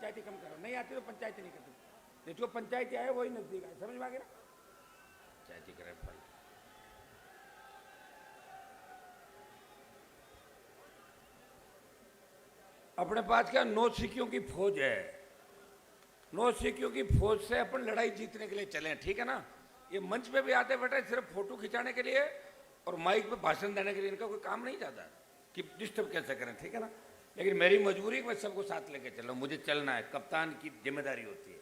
पंचायती कम करो, नहीं आती तो पंचायती नहीं करती। जो पंचायती आए वही नजदीक आए, समझ में आ गया ना? पंचायती करे भाई। अपने पास क्या नौ सिक्कियों की फौज है, नौ सिक्कियों की फौज से अपन लड़ाई जीतने के लिए चले, ठीक है ना? ये मंच पे भी आते बैठे सिर्फ फोटो खिंचाने के लिए और माइक पे भाषण देने के लिए, इनका कोई काम नहीं जाता कि डिस्टर्ब कैसे करें, ठीक है ना? लेकिन मेरी मजबूरी मैं सबको साथ लेके चल रहा हूँ, मुझे चलना है, कप्तान की जिम्मेदारी होती है।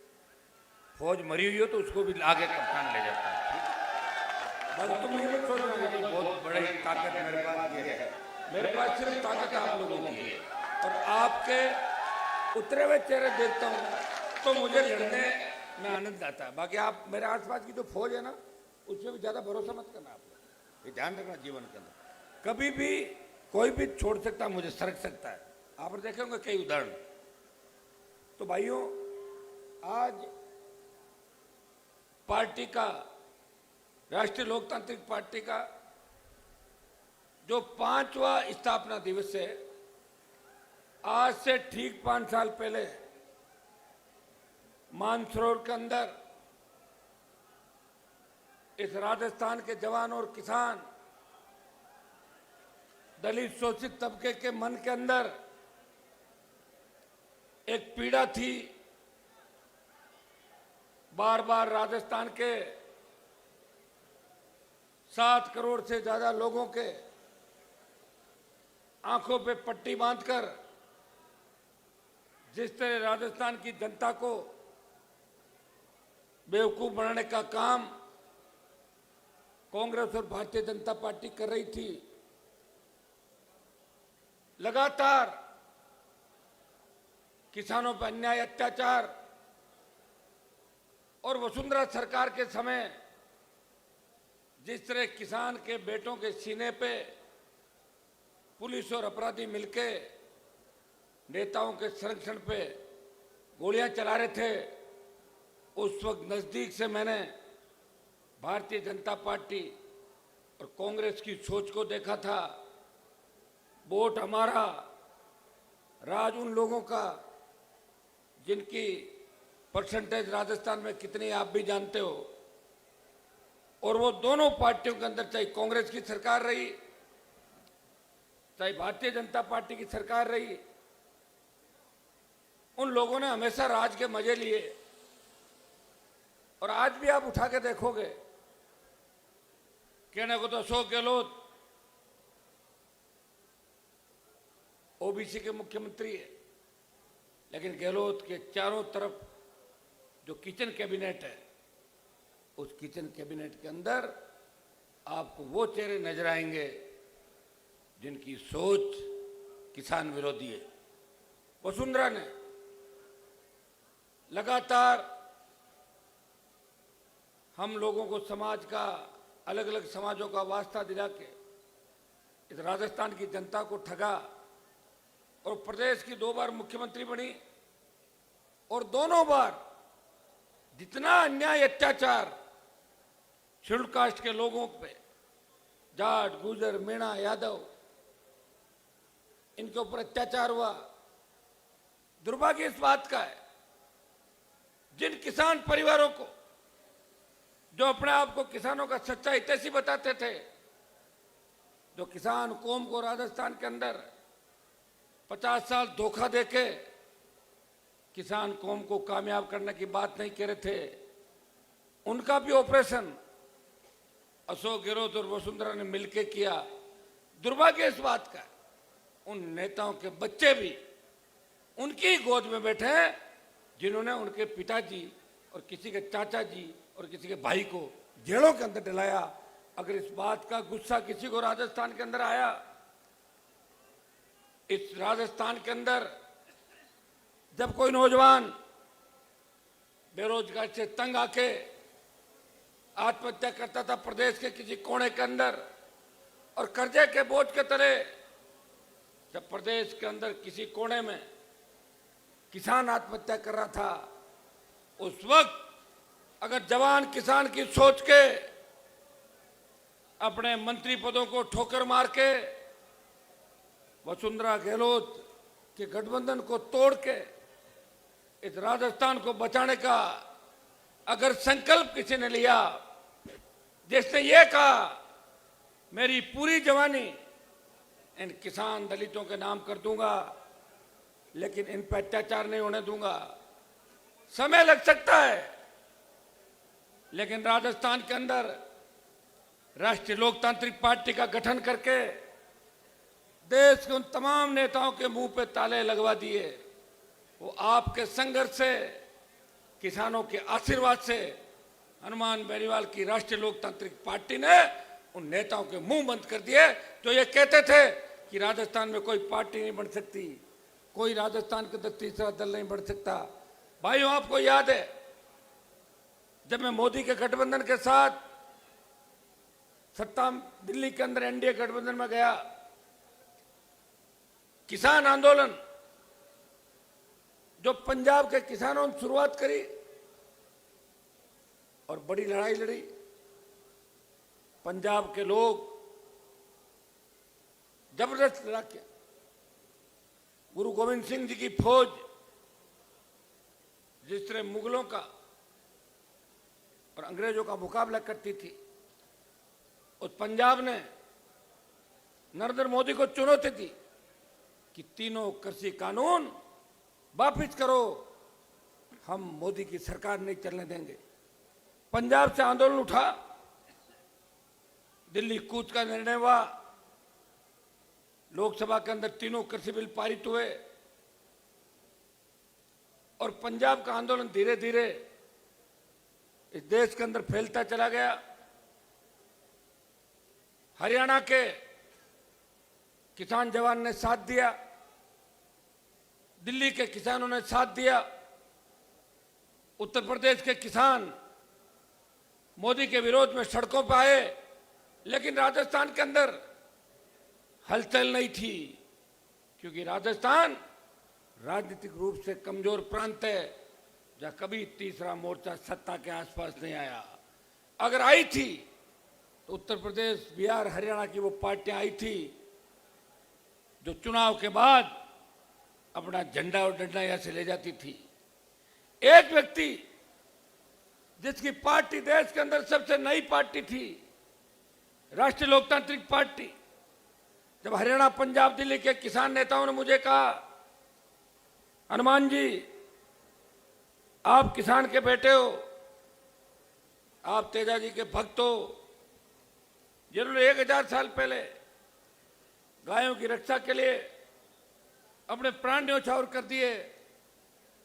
फौज मरी हुई हो तो उसको भी आगे कप्तान ले जाता है, ठीक है? बस तुम ये मत सोचना बहुत बड़ी ताकत मेरे पास ये है, मेरे पास सिर्फ ताकत आप लोगों की है, और आपके उतरे हुए चेहरे देखता हूँ तो मुझे लड़ने में आनंद आता है। बाकी आप मेरे आसपास की जो फौज है ना, उसमें भी ज्यादा भरोसा मत करना, आप लोग ये ध्यान रखना जीवन के अंदर, कभी भी कोई भी छोड़ सकता है, मुझे सरक सकता है। आप देखे होंगे कई उदाहरण। तो भाइयों, आज पार्टी का, राष्ट्रीय लोकतांत्रिक पार्टी का जो 5वां स्थापना दिवस है, आज से ठीक 5 साल पहले मानसरोवर के अंदर इस राजस्थान के जवान और किसान, दलित शोषित तबके के मन के अंदर एक पीड़ा थी। बार बार राजस्थान के 7 करोड़ से ज्यादा लोगों के आंखों पे पट्टी बांधकर जिस तरह राजस्थान की जनता को बेवकूफ बनाने का काम कांग्रेस और भारतीय जनता पार्टी कर रही थी, लगातार किसानों पर अन्याय, अत्याचार, और वसुंधरा सरकार के समय जिस तरह किसान के बेटों के सीने पे पुलिस और अपराधी मिलके नेताओं के संरक्षण पे गोलियां चला रहे थे, उस वक्त नजदीक से मैंने भारतीय जनता पार्टी और कांग्रेस की सोच को देखा था। वोट हमारा, राज उन लोगों का जिनकी परसेंटेज राजस्थान में कितनी आप भी जानते हो, और वो दोनों पार्टियों के अंदर, चाहे कांग्रेस की सरकार रही चाहे भारतीय जनता पार्टी की सरकार रही, उन लोगों ने हमेशा राज के मजे लिए। और आज भी आप उठा के देखोगे, कहने को तो अशोक गहलोत ओबीसी के मुख्यमंत्री है, लेकिन गहलोत के चारों तरफ जो किचन कैबिनेट है, उस किचन कैबिनेट के अंदर आपको वो चेहरे नजर आएंगे जिनकी सोच किसान विरोधी है। वसुंधरा ने लगातार हम लोगों को समाज का, अलग अलग समाजों का वास्ता दिला के इस राजस्थान की जनता को ठगा, और प्रदेश की 2 बार मुख्यमंत्री बनी, और दोनों बार जितना अन्याय, अत्याचार शेड्यूल कास्ट के लोगों पे, जाट, गुजर, मीणा, यादव, इनके ऊपर अत्याचार हुआ। दुर्भाग्य इस बात का है, जिन किसान परिवारों को, जो अपने आप को किसानों का सच्चा हितैषी बताते थे, जो किसान कौम को राजस्थान के अंदर 50 साल धोखा देके किसान कौम को कामयाब करने की बात नहीं कह रहे थे, उनका भी ऑपरेशन अशोक गहलोत और वसुंधरा ने मिलकर किया। दुर्भाग्य इस बात का, उन नेताओं के बच्चे भी उनकी गोद में बैठे हैं जिन्होंने उनके पिताजी और किसी के चाचा जी और किसी के भाई को जेलों के अंदर डलाया। अगर इस बात का गुस्सा किसी को राजस्थान के अंदर आया, इस राजस्थान के अंदर जब कोई नौजवान बेरोजगार से तंग आके आत्महत्या करता था प्रदेश के किसी कोने के अंदर, और कर्जे के बोझ के तले जब प्रदेश के अंदर किसी कोने में किसान आत्महत्या कर रहा था, उस वक्त अगर जवान किसान की सोच के अपने मंत्री पदों को ठोकर मार के वसुंधरा गहलोत के गठबंधन को तोड़ के इस राजस्थान को बचाने का अगर संकल्प किसी ने लिया, जिसने ये कहा मेरी पूरी जवानी इन किसान दलितों के नाम कर दूंगा, लेकिन इन पर अत्याचार नहीं होने दूंगा, समय लग सकता है, लेकिन राजस्थान के अंदर राष्ट्रीय लोकतांत्रिक पार्टी का गठन करके देश के उन तमाम नेताओं के मुंह पे ताले लगवा दिए। वो आपके संघर्ष से, किसानों के आशीर्वाद से हनुमान बेनीवाल की राष्ट्रीय लोकतांत्रिक पार्टी ने उन नेताओं के मुंह बंद कर दिए जो ये कहते थे कि राजस्थान में कोई पार्टी नहीं बन सकती, कोई राजस्थान के तीसरा दल नहीं बन सकता। भाइयों, आपको याद है जब मैं मोदी के गठबंधन के साथ सत्ता दिल्ली के अंदर एनडीए गठबंधन में गया, किसान आंदोलन जो पंजाब के किसानों ने शुरुआत करी और बड़ी लड़ाई लड़ी, पंजाब के लोग जबरदस्त लड़ा के गुरु गोविंद सिंह जी की फौज जिस तरह मुगलों का और अंग्रेजों का मुकाबला करती थी, उस पंजाब ने नरेंद्र मोदी को चुनौती दी कि तीनों कृषि कानून वापिस करो, हम मोदी की सरकार नहीं चलने देंगे। पंजाब से आंदोलन उठा, दिल्ली कूच का निर्णय हुआ, लोकसभा के अंदर तीनों कृषि बिल पारित हुए और पंजाब का आंदोलन धीरे धीरे इस देश के अंदर फैलता चला गया। हरियाणा के किसान जवान ने साथ दिया, दिल्ली के किसानों ने साथ दिया, उत्तर प्रदेश के किसान मोदी के विरोध में सड़कों पर आए, लेकिन राजस्थान के अंदर हलचल नहीं थी, क्योंकि राजस्थान राजनीतिक रूप से कमजोर प्रांत है, जहां कभी तीसरा मोर्चा सत्ता के आसपास नहीं आया। अगर आई थी तो उत्तर प्रदेश, बिहार, हरियाणा की वो पार्टियां आई थी जो चुनाव के बाद अपना झंडा और डंडा यहां से ले जाती थी। एक व्यक्ति जिसकी पार्टी देश के अंदर सबसे नई पार्टी थी, राष्ट्रीय लोकतांत्रिक पार्टी, जब हरियाणा, पंजाब, दिल्ली के किसान नेताओं ने मुझे कहा, हनुमान जी आप किसान के बेटे हो, आप तेजा जी के भक्त हो, जिन्होंने 1000 साल पहले गायों की रक्षा के लिए अपने प्राण न्यौछावर कर दिए,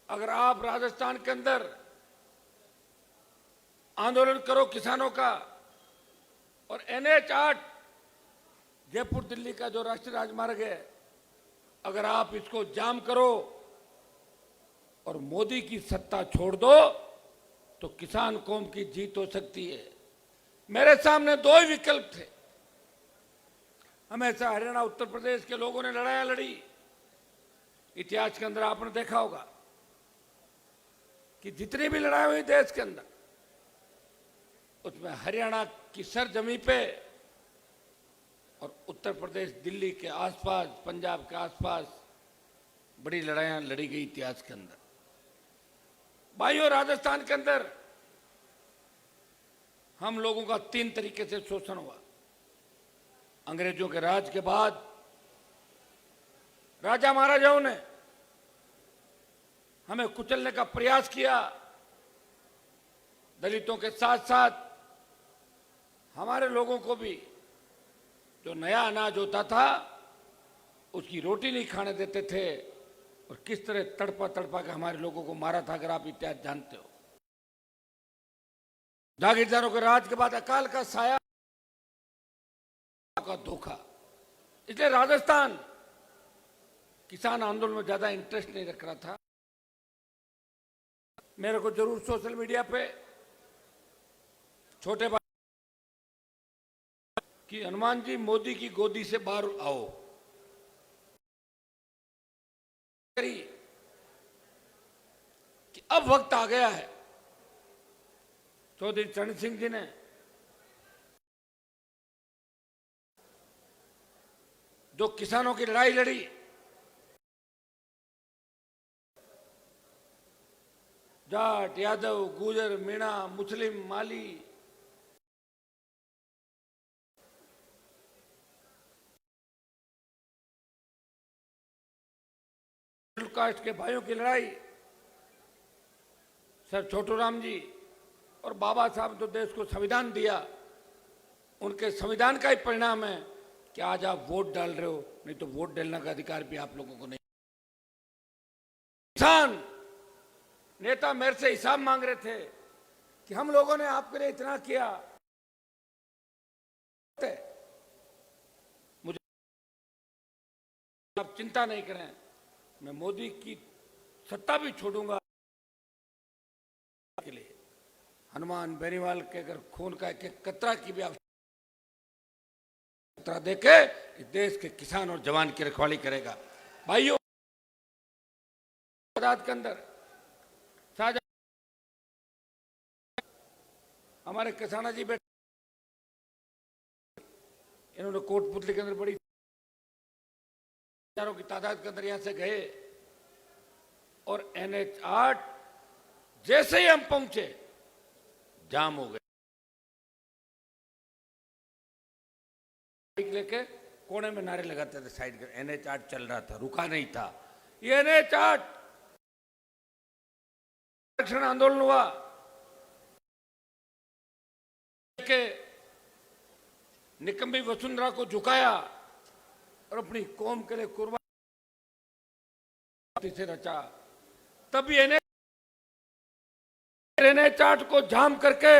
अगर आप राजस्थान के अंदर आंदोलन करो किसानों का और NH 8 जयपुर दिल्ली का जो राष्ट्रीय राजमार्ग है, अगर आप इसको जाम करो और मोदी की सत्ता छोड़ दो तो किसान कौम की जीत हो सकती है। मेरे सामने दो ही विकल्प थे। हमेशा हरियाणा, उत्तर प्रदेश के लोगों ने लड़ाइयां लड़ी। इतिहास के अंदर आपने देखा होगा कि जितनी भी लड़ाई हुई देश के अंदर, उसमें हरियाणा की सरजमी पे और उत्तर प्रदेश, दिल्ली के आसपास, पंजाब के आसपास बड़ी लड़ाइयां लड़ी गई इतिहास के अंदर। भाइयों, राजस्थान के अंदर हम लोगों का 3 तरीके से शोषण हुआ। अंग्रेजों के राज के बाद राजा महाराजाओं ने हमें कुचलने का प्रयास किया। दलितों के साथ साथ हमारे लोगों को भी जो नया अनाज होता था उसकी रोटी नहीं खाने देते थे, और किस तरह तड़पा तड़पा के हमारे लोगों को मारा था, अगर आप इतिहास जानते हो। जागीरदारों के राज के बाद अकाल का साया का धोखा। इसलिए राजस्थान किसान आंदोलन में ज्यादा इंटरेस्ट नहीं रख रहा था। मेरे को जरूर सोशल मीडिया पे छोटे भाई कि हनुमान जी मोदी की गोदी से बाहर आओ, कि अब वक्त आ गया है। चौधरी चरण सिंह जी ने जो किसानों की लड़ाई लड़ी, जाट, यादव, गुजर, मीणा, मुस्लिम, माली, कास्ट के भाइयों की लड़ाई, सर छोटू राम जी और बाबा साहब जो देश को संविधान दिया, उनके संविधान का ही परिणाम है कि आज आप वोट डाल रहे हो, नहीं तो वोट डालने का अधिकार भी आप लोगों को नहीं। किसान नेता मेरे से हिसाब मांग रहे थे कि हम लोगों ने आपके लिए इतना किया, मुझे आप चिंता नहीं करें, मैं मोदी की सत्ता भी छोड़ूंगा के लिए। हनुमान बेनीवाल के अगर खून का एक एक कतरा की भी आवश्यकता देके इस देश के किसान और जवान की रखवाली करेगा। भाइयों, के अंदर साझा हमारे किसाना जी बैठे, इन्होंने कोटपुतली के अंदर बड़ी हजारों की तादाद के अंदर यहां से गए और NH8 जैसे ही हम पहुंचे जाम हो गए। लेके कोने में नारे लगाते थे साइड कर, NH8 चल रहा था, रुका नहीं था। ये NH8 आरक्षण आंदोलन हुआ के निकम्बी वसुंधरा को झुकाया और अपनी कौम के लिए कुर्बानी से रचा। तभी NH8 को जाम करके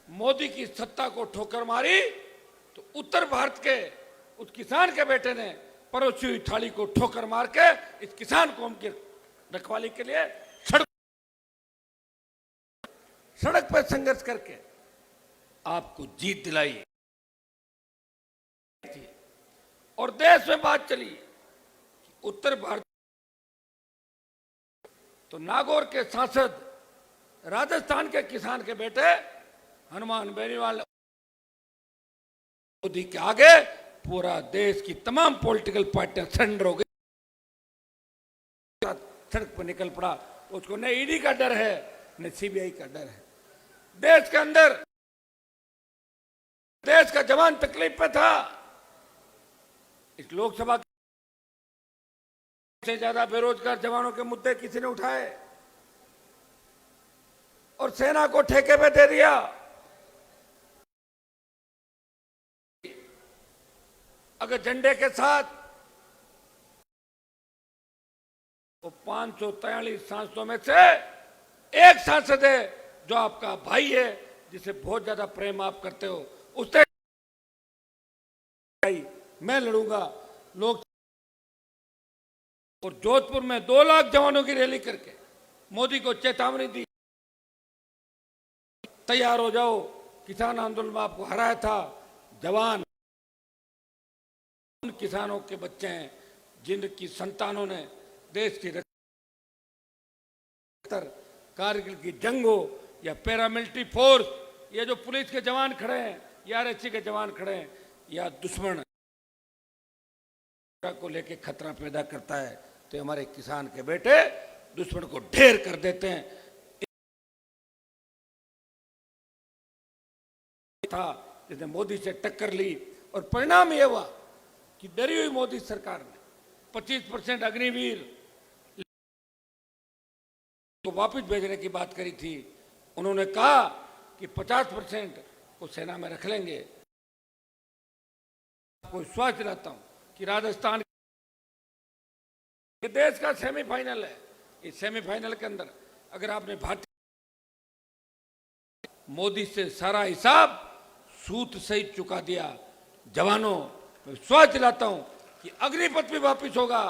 मोदी की सत्ता को ठोकर मारी तो उत्तर भारत के उस किसान के बेटे ने परोसी हुई थाली को ठोकर मार के इस किसान कौम की रखवाली के लिए सड़क पर संघर्ष करके आपको जीत दिलाई थी। और देश में बात चली कि उत्तर भारत तो नागौर के सांसद राजस्थान के किसान के बेटे हनुमान बेनीवाल मोदी के आगे पूरा देश की तमाम पॉलिटिकल पार्टियां सरेंडर हो गई, सड़क पर निकल पड़ा। उसको न ईडी का डर है न CBI का डर है। देश के अंदर देश का जवान तकलीफ पे था। इस लोकसभा से ज्यादा बेरोजगार जवानों के मुद्दे किसी ने उठाए और सेना को ठेके पे दे दिया। अगर झंडे के साथ वो 543 सांसदों में से एक सांसद है जो आपका भाई है, जिसे बहुत ज्यादा प्रेम आप करते हो, उससे मैं लड़ूंगा। लोग और जोधपुर में 2 लाख जवानों की रैली करके मोदी को चेतावनी दी, तैयार हो जाओ, किसान आंदोलन में आपको हराया था। जवान उन किसानों के बच्चे हैं जिनकी संतानों ने देश की कारगिल की जंग हो या पैरामिलिट्री फोर्स, ये जो पुलिस के जवान खड़े हैं या RSC के जवान खड़े हैं, या दुश्मन को लेके खतरा पैदा करता है तो हमारे किसान के बेटे दुश्मन को ढेर कर देते हैं। था जिसने मोदी से टक्कर ली और परिणाम यह हुआ कि डरी हुई मोदी सरकार ने 25% अग्निवीर को वापस भेजने की बात करी थी। उन्होंने कहा कि 50% को सेना में रख लेंगे। आपको विश्वास दिलाता हूं कि राजस्थान के देश का सेमीफाइनल है। इस सेमीफाइनल के अंदर अगर आपने भारतीय मोदी से सारा हिसाब सूत सहित चुका दिया, जवानों मैं विश्वास दिलाता हूं कि अग्निपथ भी वापस होगा,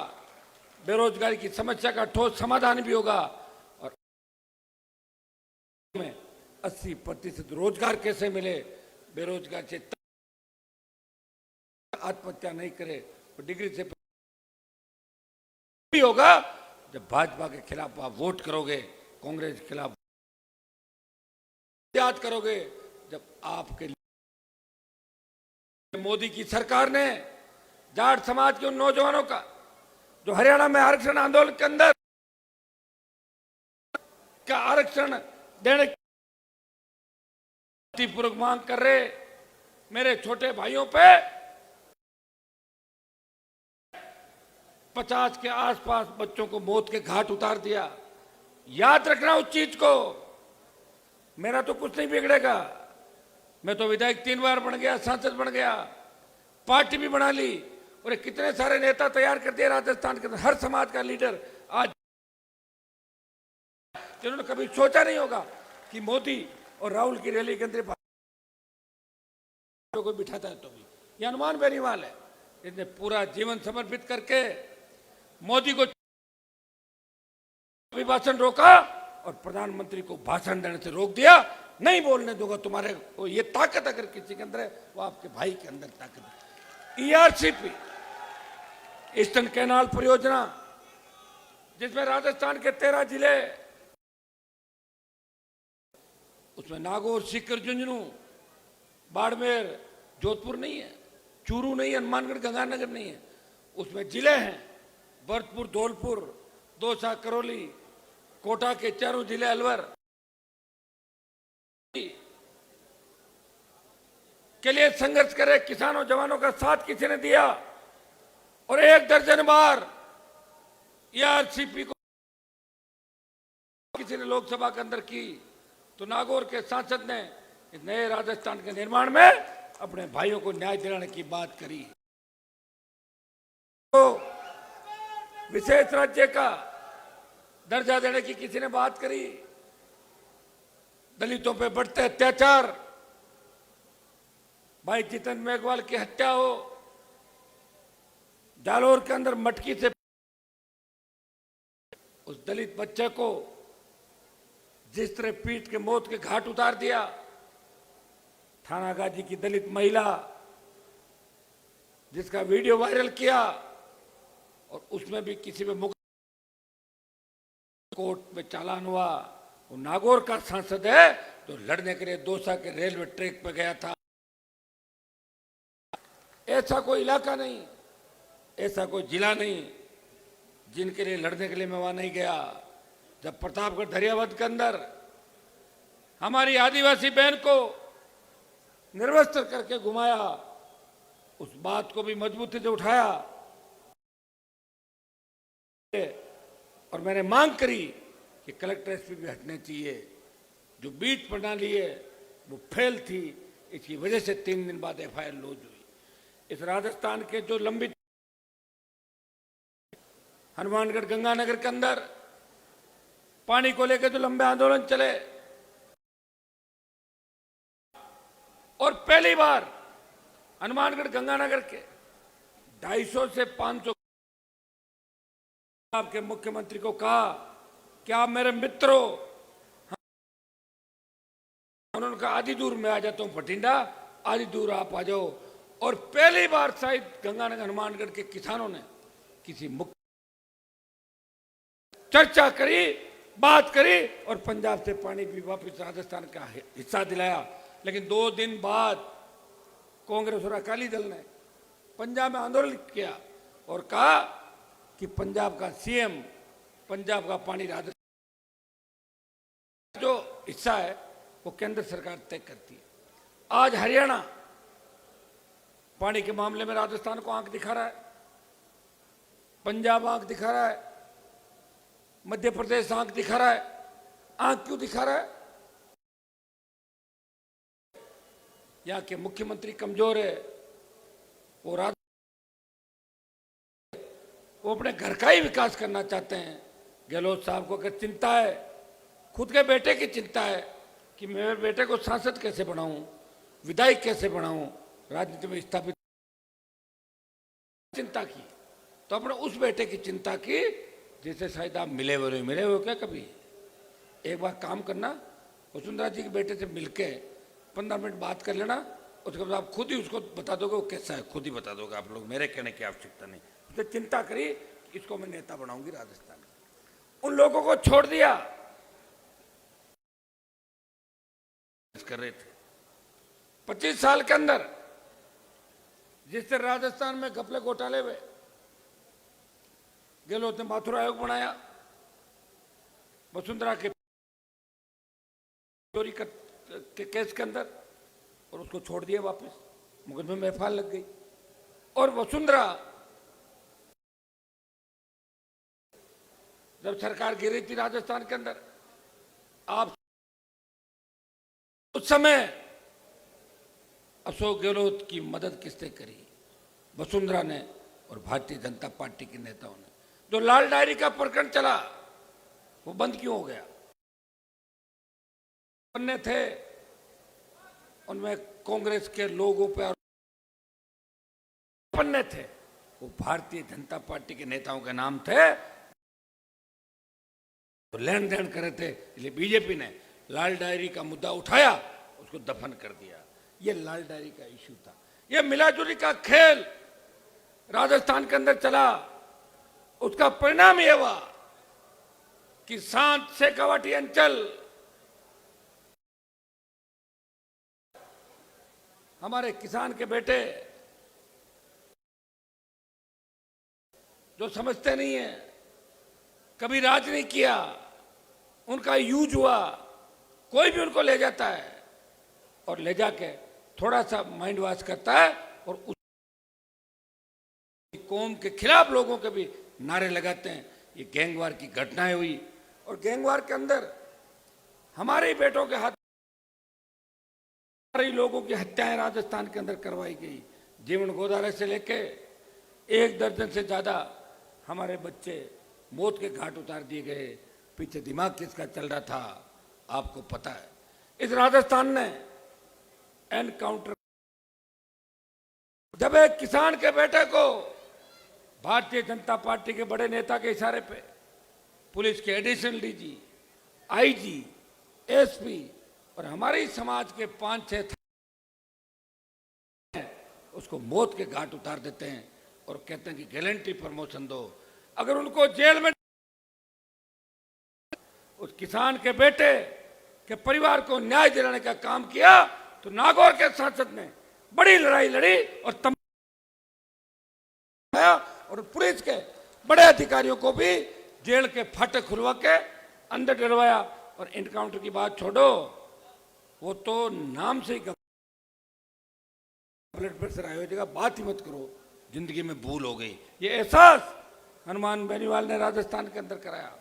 बेरोजगारी की समस्या का ठोस समाधान भी होगा और में 80% रोजगार कैसे मिले, बेरोजगार से आत्महत्या नहीं करे, तो डिग्री से भी होगा जब भाजपा के खिलाफ आप वोट करोगे, कांग्रेस के खिलाफ याद करोगे, जब आपके मोदी की सरकार ने जाट समाज के उन नौजवानों का जो हरियाणा में आरक्षण आंदोलन के अंदर का आरक्षण देने की पूर्वक मांग कर रहे मेरे छोटे भाइयों पे 50 के आसपास बच्चों को मौत के घाट उतार दिया। याद रखना उस चीज को। मेरा तो कुछ नहीं बिगड़ेगा। मैं तो विधायक 3 बार बन गया, सांसद बन गया, पार्टी भी बना ली और कितने सारे नेता तैयार कर दिए राजस्थान के अंदर। हर समाज का लीडर आज, जिन्होंने कभी सोचा नहीं होगा कि मोदी और राहुल की रैली के अंदर को बिठाता है। तो भी ये हनुमान बेनीवाल है, इसने पूरा जीवन समर्पित करके मोदी को अभिभाषण रोका और प्रधानमंत्री को भाषण देने से रोक दिया। नहीं बोलने दूंगा तुम्हारे को। ये ताकत अगर किसी के अंदर है, वो आपके भाई के अंदर ताकत है। ईआरसीपी, ईस्टर्न कैनाल परियोजना, जिसमें राजस्थान के 13 जिले, उसमें नागौर, सीकर, झुंझुनू, बाड़मेर, जोधपुर नहीं है, चूरू नहीं है, हनुमानगढ़, गंगानगर नहीं है। उसमें जिले हैं भरतपुर, धौलपुर, दौसा, करौली, कोटा के चारों जिले, अलवर के लिए संघर्ष करे। किसानों जवानों का साथ किसी ने दिया और 1 दर्जन बार ईआरसीपी को किसी ने लोकसभा के अंदर की, तो नागौर के सांसद ने इस नए राजस्थान के निर्माण में अपने भाइयों को न्याय दिलाने की बात करी। तो विशेष राज्य का दर्जा देने की किसी ने बात करी। दलितों पे बढ़ते अत्याचार, भाई जितेंद्र मेघवाल की हत्या हो, जालोर के अंदर मटकी से उस दलित बच्चे को जिस तरह पीट के मौत के घाट उतार दिया। थानागाजी की दलित महिला जिसका वीडियो वायरल किया और उसमें भी किसी पे कोर्ट में चालान हुआ। वो नागौर का सांसद है जो लड़ने के लिए दौसा के रेलवे ट्रैक पे गया था। ऐसा कोई इलाका नहीं, ऐसा कोई जिला नहीं जिनके लिए लड़ने के लिए मैं वहां नहीं गया। जब प्रतापगढ़ दरियावद के अंदर हमारी आदिवासी बहन को निर्वस्त्र करके घुमाया, उस बात को भी मजबूती से उठाया और मैंने मांग करी कि कलेक्टर एसपी भी हटने चाहिए। जो बीट प्रणाली है वो फेल थी, इसकी वजह से 3 दिन बाद एफआईआर लॉन्च हुई। इस राजस्थान के जो लंबित हनुमानगढ़, गंगानगर के अंदर पानी को लेकर जो लंबे आंदोलन चले और पहली बार हनुमानगढ़, गंगानगर के 250 से 500 आपके मुख्यमंत्री को कहा कि आप मेरे मित्र हो। उन्होंने कहा आधी दूर मैं आ जाता हूं भटिंडा, आधी दूर आप आ जाओ। और पहली बार शायद गंगानगर, हनुमानगढ़ के किसानों ने किसी मुख्य चर्चा करी, बात करी और पंजाब से पानी भी वापस राजस्थान का हिस्सा दिलाया। लेकिन 2 दिन बाद कांग्रेस और अकाली दल ने पंजाब में आंदोलन किया और कहा कि पंजाब का सीएम, पंजाब का पानी राजस्थान जो हिस्सा है वो केंद्र सरकार तय करती है। आज हरियाणा पानी के मामले में राजस्थान को आंख दिखा रहा है, पंजाब आंख दिखा रहा है, मध्य प्रदेश आंख दिखा रहा है। आंख क्यों दिखा रहा है? यहाँ के मुख्यमंत्री कमजोर है, वो अपने घर का ही विकास करना चाहते हैं। गहलोत साहब को अगर चिंता है, खुद के बेटे की चिंता है कि मेरे बेटे को सांसद कैसे बनाऊं, विधायक कैसे बनाऊं, राजनीति में स्थापित चिंता की, तो अपने उस बेटे की चिंता की जिसे शायद आप मिले हुए क्या कभी? एक बार काम करना, वसुंधरा जी के बेटे से मिलके 15 मिनट बात कर लेना, उसके बाद आप खुद ही उसको बता दोगे वो कैसा है, खुद ही बता दोगे आप लोग, मेरे कहने की आवश्यकता नहीं। उसने चिंता करी कि इसको मैं नेता बनाऊंगी राजस्थान में। उन लोगों को छोड़ दिया कर रहे थे 25 साल के अंदर, जिससे राजस्थान में घपले घोटाले हुए। गहलोत ने माथुर आयोग बनाया, वसुंधरा के चोरी के केस के अंदर, और उसको छोड़ दिया वापस, मुकदमे में एफआईआर लग गई। और वसुंधरा जब सरकार गिरी थी राजस्थान के अंदर, आप उस समय अशोक गहलोत की मदद किसने करी? वसुंधरा ने और भारतीय जनता पार्टी के नेताओं ने। जो लाल डायरी का प्रकरण चला वो बंद क्यों हो गया? बनने थे उनमें कांग्रेस के लोगों पर बनने थे, वो भारतीय जनता पार्टी के नेताओं के नाम थे, तो लेन देन करे थे, इसलिए बीजेपी ने लाल डायरी का मुद्दा उठाया, उसको दफन कर दिया। ये लाल डायरी का इश्यू था। ये मिलाजुली का खेल राजस्थान के अंदर चला, उसका परिणाम यह हुआ कि सांत शेखावाटी अंचल हमारे किसान के बेटे जो समझते नहीं है, कभी राज नहीं किया, उनका यूज हुआ, कोई भी उनको ले जाता है और ले जाके थोड़ा सा माइंड वॉश करता है और उस कौम के खिलाफ लोगों के भी नारे लगाते हैं। ये गैंगवार की घटनाएं हुई, और गैंगवार के अंदर हमारे ही बेटों के हाथ, हमारे लोगों की हत्याएं राजस्थान के अंदर करवाई गई। जीवन गोदारे से लेके 1 दर्जन से ज्यादा हमारे बच्चे मौत के घाट उतार दिए गए। पीछे दिमाग किसका चल रहा था आपको पता है। इस राजस्थान ने एनकाउंटर, जब एक किसान के बेटे को भारतीय जनता पार्टी के बड़े नेता के इशारे पे पुलिस के एडिशनल डीजी, आईजी, एसपी और हमारे ही समाज के 5-6 उसको मौत के घाट उतार देते हैं और कहते हैं कि गारंटी प्रमोशन दो। अगर उनको जेल में उस किसान के बेटे के परिवार को न्याय दिलाने का काम किया, तो नागौर के सांसद ने बड़ी लड़ाई लड़ी और पुलिस के बड़े अधिकारियों को भी जेल के फाटक खुलवा के अंदर डलवाया। और एनकाउंटर की बात छोड़ो, वो तो नाम से ही ब्लड प्रेशर हाई हो जाएगा, बात ही मत करो, जिंदगी में भूल हो गई। ये एहसास हनुमान बेनीवाल ने राजस्थान के अंदर कराया।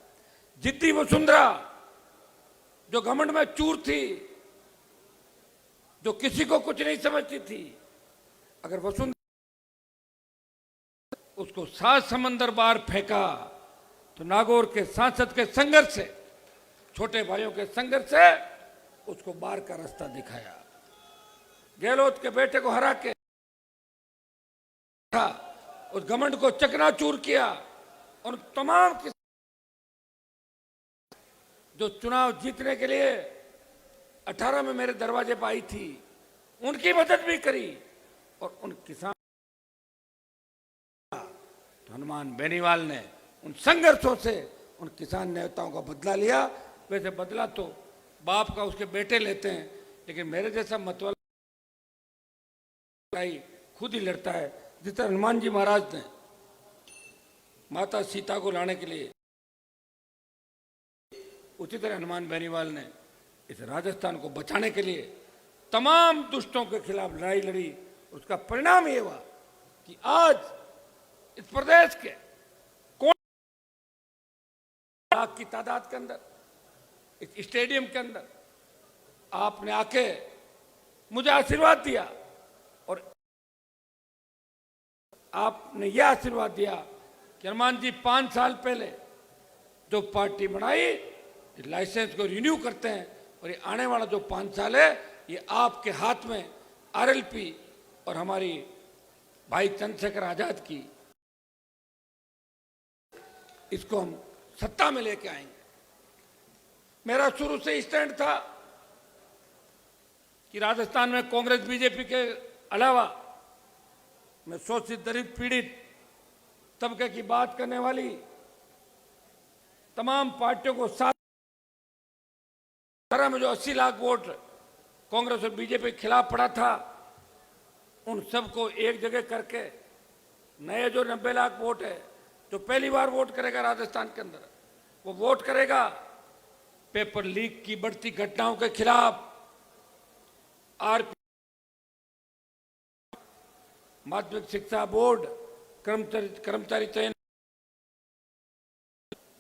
जिद्दी वसुंधरा जो घमंड में चूर थी, जो किसी को कुछ नहीं समझती थी, अगर वसुंधरा उसको 7 समंदर बार फेंका, तो नागौर के सांसद के संघर्ष से, छोटे भाइयों के संघर्ष से उसको बाहर का रास्ता दिखाया। गहलोत के बेटे को हरा के उस घमंड को चकनाचूर किया। और तमाम जो चुनाव जीतने के लिए 18 में मेरे दरवाजे पर आई थी, उनकी मदद भी करी। और उन किसान, तो हनुमान बेनीवाल ने उन संघर्षों से उन किसान नेताओं का बदला लिया। वैसे बदला तो बाप का उसके बेटे लेते हैं, लेकिन मेरे जैसा मतवाला खुद ही लड़ता है। जिस तरह हनुमान जी महाराज ने माता सीता को लाने के लिए, उसी तरह हनुमान बेनीवाल ने इस राजस्थान को बचाने के लिए तमाम दुष्टों के खिलाफ लड़ाई लड़ी। उसका परिणाम ये हुआ कि आज इस प्रदेश के कौन लाख की तादाद के अंदर, इस स्टेडियम के अंदर आपने आके मुझे आशीर्वाद दिया, और आपने यह आशीर्वाद दिया कि हनुमान जी 5 साल पहले जो पार्टी बनाई, लाइसेंस को रिन्यू करते हैं, और ये आने वाला जो 5 साल है, ये आपके हाथ में आरएलपी और हमारी भाई चंद्रशेखर आजाद की, इसको हम सत्ता में लेके आएंगे। मेरा शुरू से स्टैंड था कि राजस्थान में कांग्रेस बीजेपी के अलावा मैं शोषित दलित पीड़ित तबके की बात करने वाली तमाम पार्टियों को साथ में जो 80 लाख वोट कांग्रेस और बीजेपी के खिलाफ पड़ा था, उन सबको एक जगह करके नए जो 90 लाख वोट है, जो पहली बार वोट करेगा राजस्थान के अंदर, वो वोट करेगा पेपर लीक की बढ़ती घटनाओं के खिलाफ आरपी माध्यमिक शिक्षा बोर्ड कर्मचारी चयन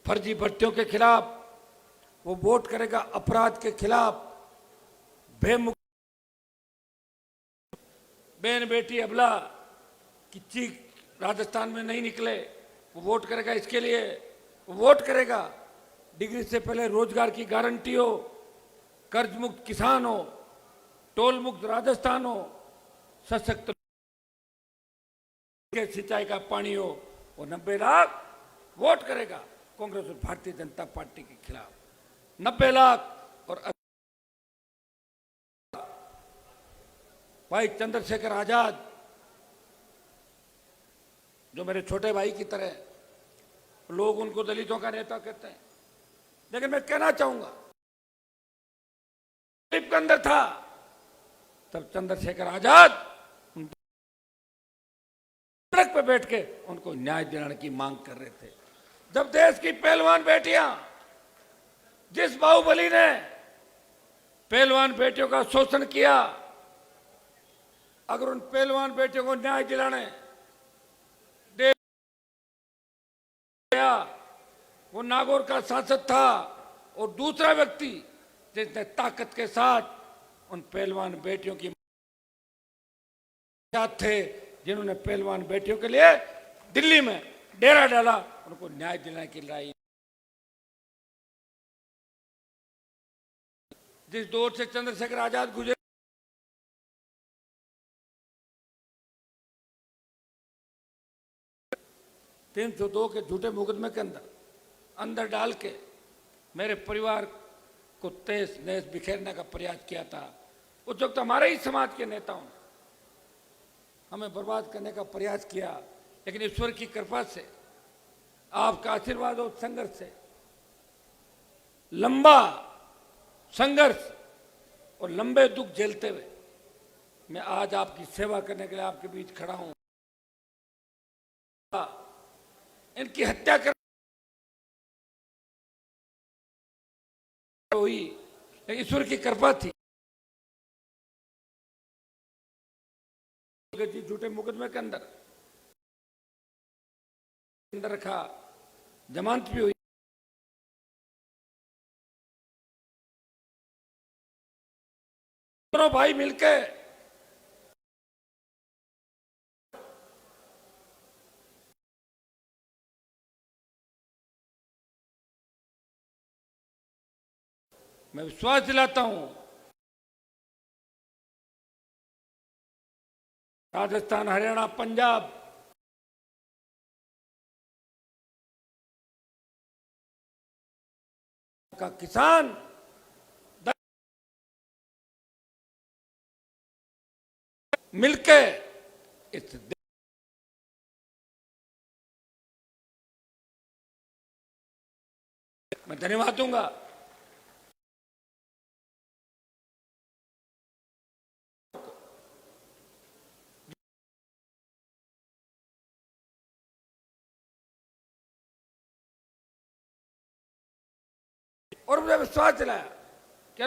फर्जी भर्तियों के खिलाफ वो वोट करेगा। अपराध के खिलाफ बेमुख बहन बेटी अबला की चीख राजस्थान में नहीं निकले, वो वोट करेगा। इसके लिए वो वोट करेगा। डिग्री से पहले रोजगार की गारंटी हो, कर्ज मुक्त किसान हो, टोल मुक्त राजस्थान हो, सशक्त सिंचाई का पानी हो, वो 90 लाख वोट करेगा कांग्रेस और भारतीय जनता पार्टी के खिलाफ। 90 लाख। और भाई चंद्रशेखर आजाद जो मेरे छोटे भाई की तरह, लोग उनको दलितों का नेता कहते हैं, लेकिन मैं कहना चाहूंगा गरीब के अंदर था तब चंद्रशेखर आजाद सड़क पे बैठ के उनको न्याय दिलाने की मांग कर रहे थे। जब देश की पहलवान बेटियां, जिस बाहुबली ने पहलवान बेटियों का शोषण किया, अगर उन पहलवान बेटियों को न्याय दिलाने दे गया, वो नागौर का सांसद था और दूसरा व्यक्ति जिसने ताकत के साथ उन पहलवान बेटियों की साथ थे, जिन्होंने पहलवान बेटियों के लिए दिल्ली में डेरा डाला, उनको न्याय दिलाने की लड़ाई। जिस दौर से चंद्रशेखर आजाद गुजरे, तीन सौ दो के झूठे मुकदमे के अंदर डाल के मेरे परिवार को तहस नहस बिखेरने का प्रयास किया था। उस वक्त हमारे ही समाज के नेताओं ने हमें बर्बाद करने का प्रयास किया, लेकिन ईश्वर की कृपा से, आपका आशीर्वाद और संघर्ष से, लंबा संघर्ष और लंबे दुख झेलते हुए मैं आज आपकी सेवा करने के लिए आपके बीच खड़ा हूं। इनकी हत्या कर हुई, लेकिन ईश्वर की कृपा थी। झूठे मुकदमे के अंदर रखा, जमानत भी हुई। दोनों भाई मिलके मैं विश्वास दिलाता हूं, राजस्थान, हरियाणा, पंजाब का किसान मिलके इस मैं धन्यवाद दूंगा। और मुझे विश्वास दिलाया कि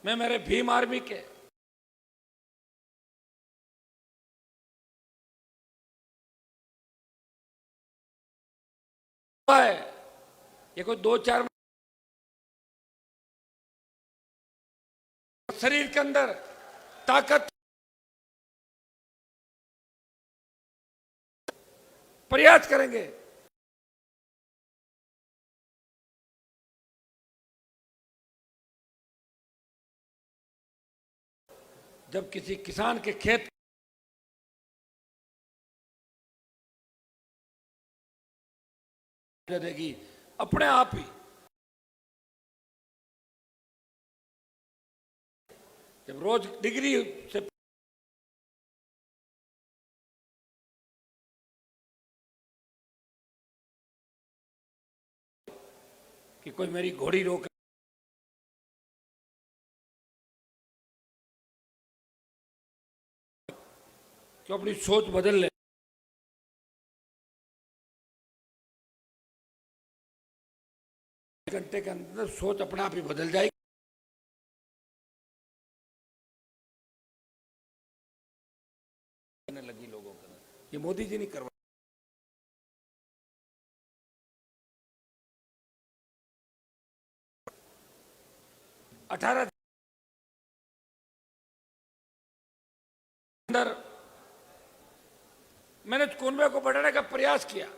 मैं मेरे भीम आर्मी के है, ये कोई 2-4 शरीर के अंदर ताकत, प्रयास करेंगे। जब किसी किसान के खेत देगी अपने आप ही, जब रोज डिग्री से कि कोई मेरी घोड़ी रोक, तो अपनी सोच बदल ले। घंटे के अंदर सोच अपने आप ही बदल जाएगी। लगी लोगों को, ये मोदी जी नहीं करवा। 18 अंदर मैंने कुनबे को बढ़ाने का प्रयास किया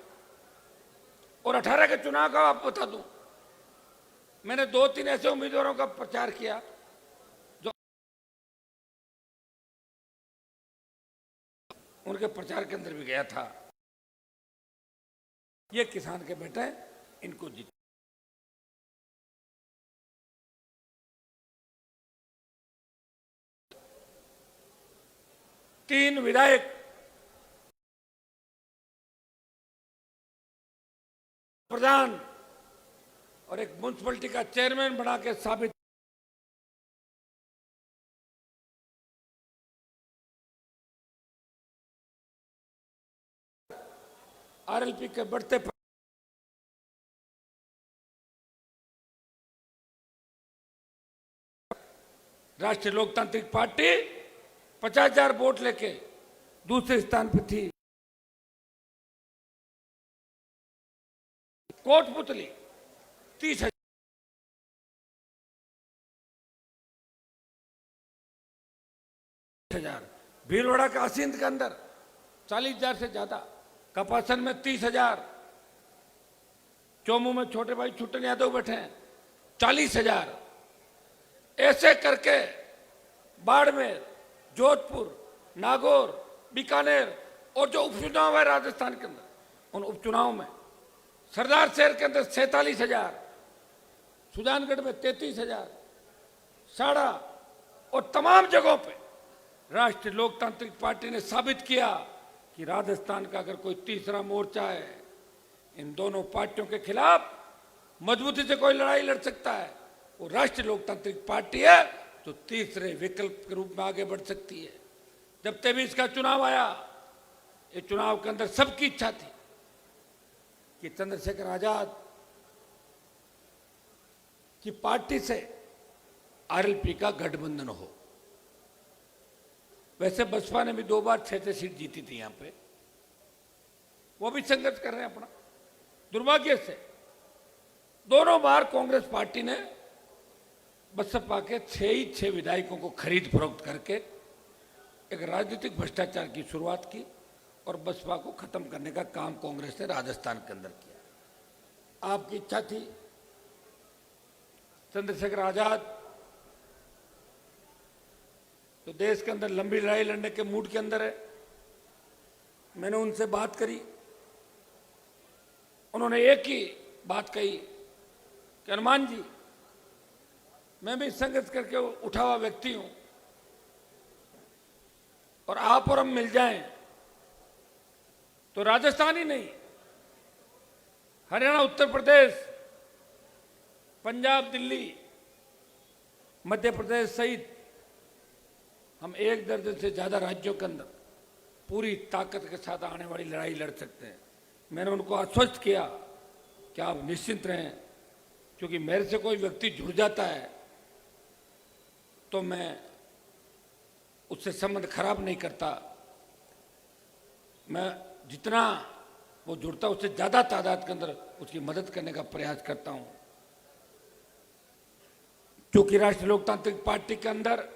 और 18 के चुनाव का आप बता दूं, मैंने 2-3 ऐसे उम्मीदवारों का प्रचार किया जो उनके प्रचार के अंदर भी गया था। ये किसान के बेटे हैं, इनको जीत। तीन विधायक प्रधान और एक म्युनिसिपैलिटी का चेयरमैन बना के साबित। आरएलपी के बढ़ते राष्ट्रीय लोकतांत्रिक पार्टी 50,000 वोट लेके दूसरे स्थान पर थी। कोटपुतली 30,000, भीलवाड़ा का असिंध के अंदर 40,000 से ज्यादा, कपासन में 30,000, चोमू में छोटे भाई छुट्टन यादव बैठे हैं 40,000। ऐसे करके बाड़मेर, जोधपुर, नागौर, बीकानेर और जो उपचुनाव है राजस्थान के अंदर, उन उपचुनाव में सरदार शहर के अंदर 47,000, सुजानगढ़ में 33,000, साड़ा और तमाम जगहों पे राष्ट्रीय लोकतांत्रिक पार्टी ने साबित किया कि राजस्थान का अगर कोई तीसरा मोर्चा है, इन दोनों पार्टियों के खिलाफ मजबूती से कोई लड़ाई लड़ सकता है, वो राष्ट्रीय लोकतांत्रिक पार्टी है जो तीसरे विकल्प के रूप में आगे बढ़ सकती है। जब 23 का चुनाव आया, इस चुनाव के अंदर सबकी इच्छा थी कि चंद्रशेखर आजाद की पार्टी से आरएलपी का गठबंधन हो। वैसे बसपा ने भी 2 बार 6 सीट जीती थी यहां पे, वो भी संघर्ष कर रहे हैं अपना। दुर्भाग्य से दोनों बार कांग्रेस पार्टी ने बसपा के 6 विधायकों को खरीद फरोख्त करके एक राजनीतिक भ्रष्टाचार की शुरुआत की और बसपा को खत्म करने का काम कांग्रेस ने राजस्थान के अंदर किया। आपकी इच्छा थी चंद्रशेखर आजाद तो देश के अंदर लंबी लड़ाई लड़ने के मूड के अंदर है। मैंने उनसे बात करी, उन्होंने एक ही बात कही कि हनुमान जी, मैं भी संघर्ष करके उठा हुआ व्यक्ति हूं और आप और हम मिल जाएं तो राजस्थान ही नहीं, हरियाणा, उत्तर प्रदेश, पंजाब, दिल्ली, मध्य प्रदेश सहित हम 1 दर्जन से ज्यादा राज्यों के अंदर पूरी ताकत के साथ आने वाली लड़ाई लड़ सकते हैं। मैंने उनको आश्वस्त किया कि आप निश्चिंत रहें, क्योंकि मेरे से कोई व्यक्ति जुड़ जाता है तो मैं उससे संबंध खराब नहीं करता। मैं जितना वो जुड़ता उससे ज्यादा तादाद के अंदर उसकी मदद करने का प्रयास करता हूं, क्योंकि राष्ट्रीय लोकतांत्रिक पार्टी के अंदर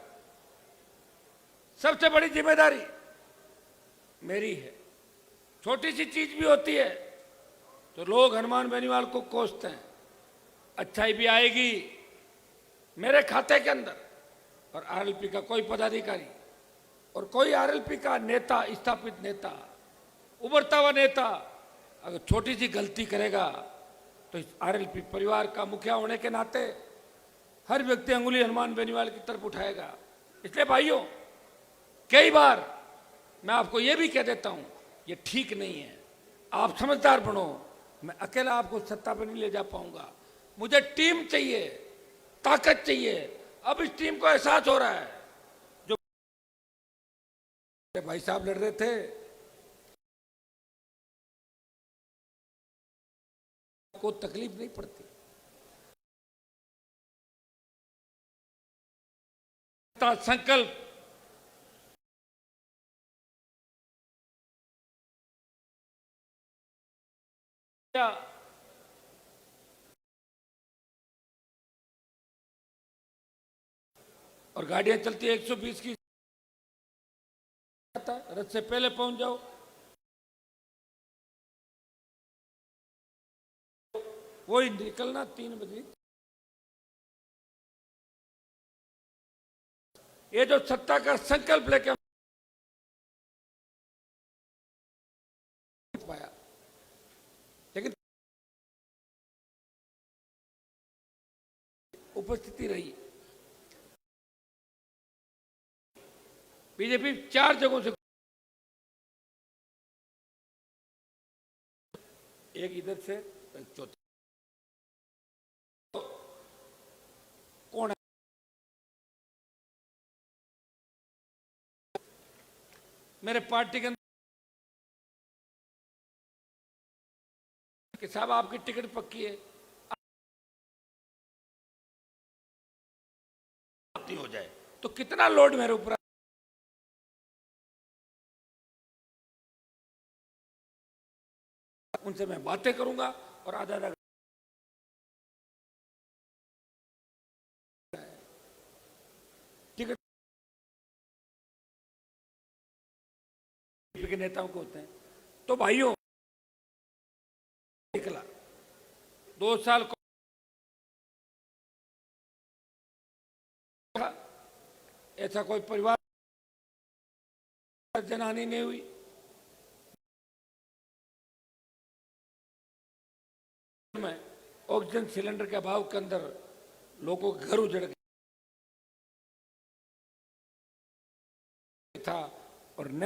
सबसे बड़ी जिम्मेदारी मेरी है। छोटी सी चीज भी होती है तो लोग हनुमान बेनीवाल को कोसते हैं, अच्छाई भी आएगी मेरे खाते के अंदर। और आरएलपी का कोई पदाधिकारी और कोई आरएलपी का नेता, स्थापित नेता, उभरता हुआ नेता अगर छोटी सी गलती करेगा तो इस आरएलपी परिवार का मुखिया होने के नाते हर व्यक्ति अंगुली हनुमान बेनीवाल की तरफ उठाएगा। इसलिए भाइयों, कई बार मैं आपको यह भी कह देता हूं, ये ठीक नहीं है, आप समझदार बनो। मैं अकेला आपको सत्ता पर नहीं ले जा पाऊंगा, मुझे टीम चाहिए, ताकत चाहिए। अब इस टीम को एहसास हो रहा है, जो भाई साहब लड़ रहे थे, को तकलीफ नहीं पड़ती। सत्ता संकल्प और गाड़ियां चलती है 120 की, रथ से पहले पहुंच जाओ। वही निकलना 3 बजे। ये जो सत्ता का संकल्प लेके पाया, लेकिन उपस्थिति रही। बीजेपी 4 जगहों से, एक इधर से, एक चौथी। कौन है? मेरे पार्टी के अंदर कि साहब आपकी टिकट पक्की है, हो जाए तो कितना लोड मेरे ऊपर। उनसे मैं बातें करूंगा और आधा आधा टिकट के नेताओं को होते हैं। तो भाइयों, निकला 2 साल को ऐसा कोई परिवार जनहानि नहीं हुई। में ऑक्सीजन सिलेंडर के अभाव के अंदर लोगों के घर उजड़ गए था, और न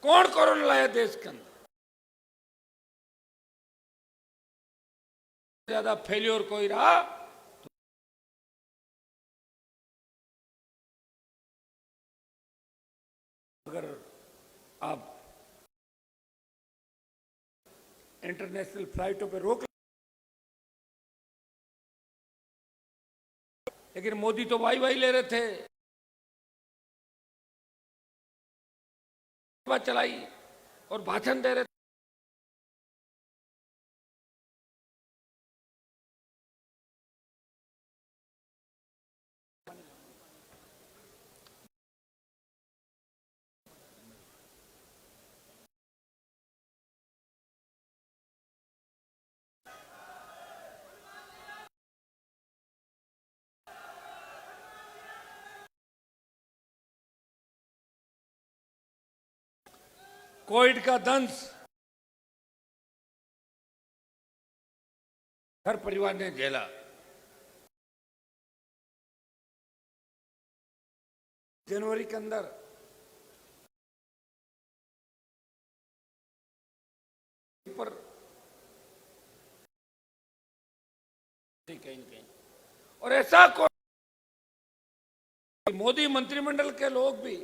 कौन कोरोना लाया देश के अंदर। ज्यादा फेल्योर कोई रहा तो अगर आप इंटरनेशनल फ्लाइटों पे रोक, लेकिन मोदी तो वाई वाई ले रहे थे, चलाई और भाषण दे रहे थे। कोविड का दंश हर परिवार ने झेला। जनवरी के अंदर पर कहीं और ऐसा कोई मोदी मंत्रिमंडल के लोग भी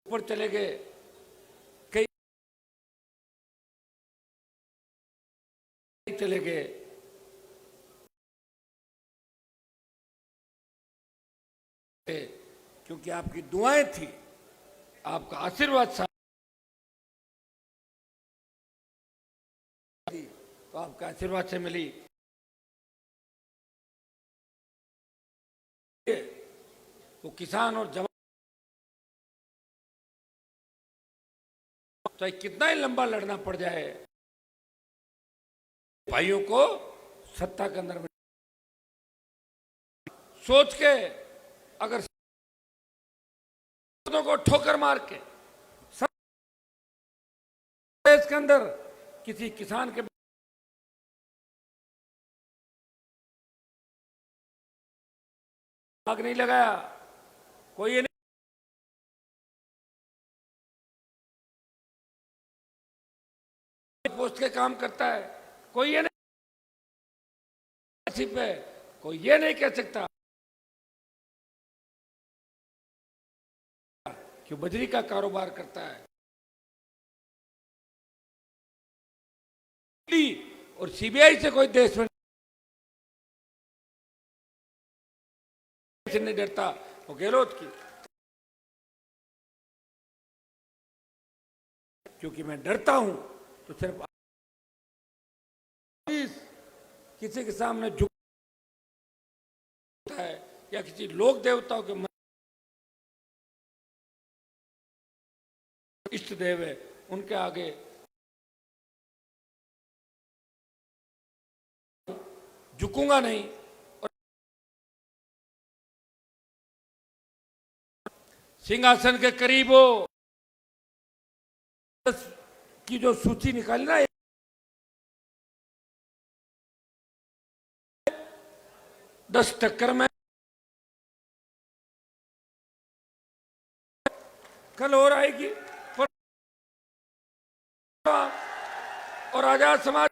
ऊपर चले गए, कई चले गए, क्योंकि आपकी दुआएं थी, आपका आशीर्वाद था, तो आपका आशीर्वाद से मिली। वो किसान और जवान चाहे कितना ही लंबा लड़ना पड़ जाए, भाइयों को सत्ता के अंदर सोच के, अगर को ठोकर मार के देश के अंदर किसी किसान के आग नहीं लगाया, कोई ये नहीं पोस्ट के काम करता है, कोई ये नहीं पे, कोई ये नहीं कह सकता कि बजरी का कारोबार करता है। और सीबीआई से कोई देश में नहीं डरता, वो गहलोत की। क्योंकि मैं डरता हूं तो सिर्फ किसी के सामने झुकता है या किसी लोक देवताओं के इष्ट देव है उनके आगे झुकूंगा नहीं। और सिंहासन के करीब हो की जो सूची निकाली ना, 10 टक्कर में कल और आएगी। और आजाद समाज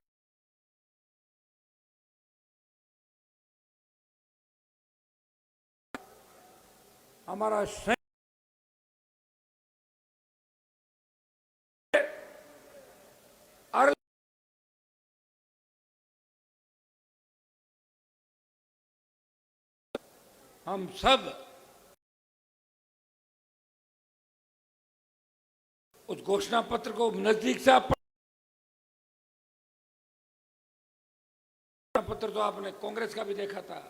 हमारा हम सब उस घोषणा पत्र को नजदीक से पत्र तो आपने कांग्रेस का भी देखा था,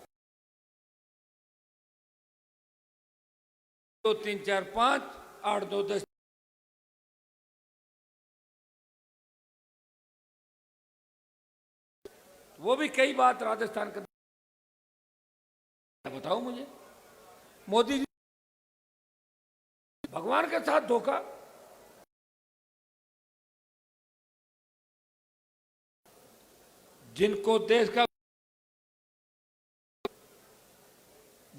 2 3 4 5 8 2 10 वो भी कई बात राजस्थान का बताओ मुझे। मोदी जी भगवान के साथ धोखा, जिनको देश का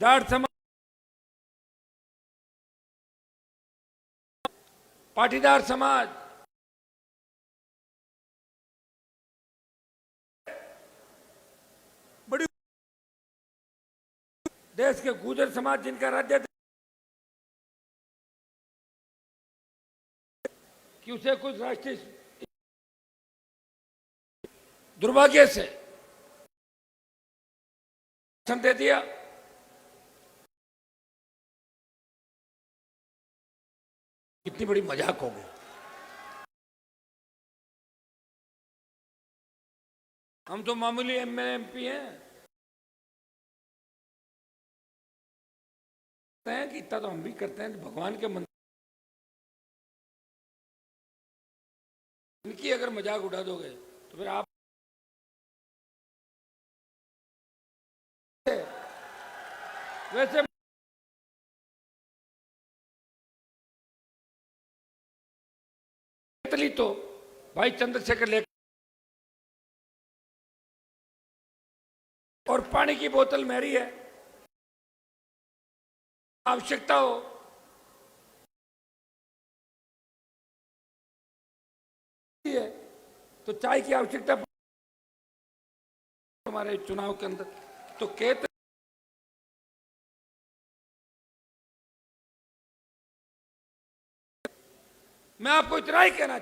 जाट समाज, पाटीदार समाज, बड़ी देश के गुर्जर समाज जिनका राज्य कि उसे कुछ राष्ट्रीय दुर्भाग्य से दे दिया। कितनी बड़ी मजाक हो गई। हम तो मामूली एमएलए एमपी हैं कि इतना तो हम भी करते हैं। भगवान के मंदिर इनकी अगर मजाक उड़ा दोगे तो फिर आप वैसे तो भाई चंद्रशेखर लेकर और पानी की बोतल मेरी है, आवश्यकता हो है तो चाय की आवश्यकता हमारे चुनाव के अंदर तो कहते मैं आपको इतना ही कहना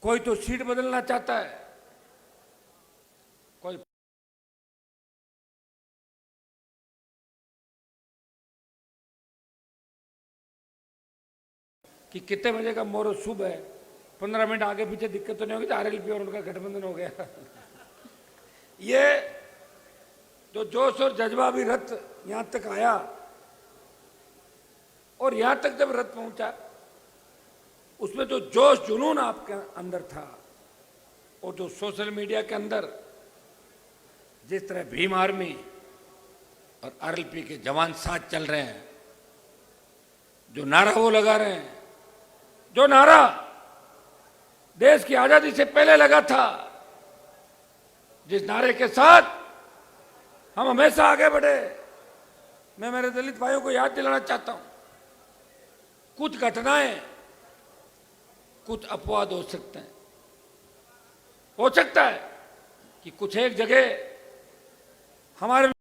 कोई तो सीट बदलना चाहता है, कोई कि कितने बजे का मोरो शुभ है, 15 मिनट आगे पीछे दिक्कत तो नहीं होगी, तो आरएलपी और उनका गठबंधन हो गया। ये जो जोश और जज्बा भी रथ यहां तक आया और यहां तक जब रथ पहुंचा उसमें जो जोश जुनून आपके अंदर था और जो सोशल मीडिया के अंदर जिस तरह भीम आर्मी और आरएलपी के जवान साथ चल रहे हैं, जो नारा वो लगा रहे हैं, जो नारा देश की आजादी से पहले लगा था, जिस नारे के साथ हम हमेशा आगे बढ़े। मैं मेरे दलित भाइयों को याद दिलाना चाहता हूं, कुछ घटनाएं, कुछ अपवाद हो सकते हैं, हो सकता है कि कुछ एक जगह हमारे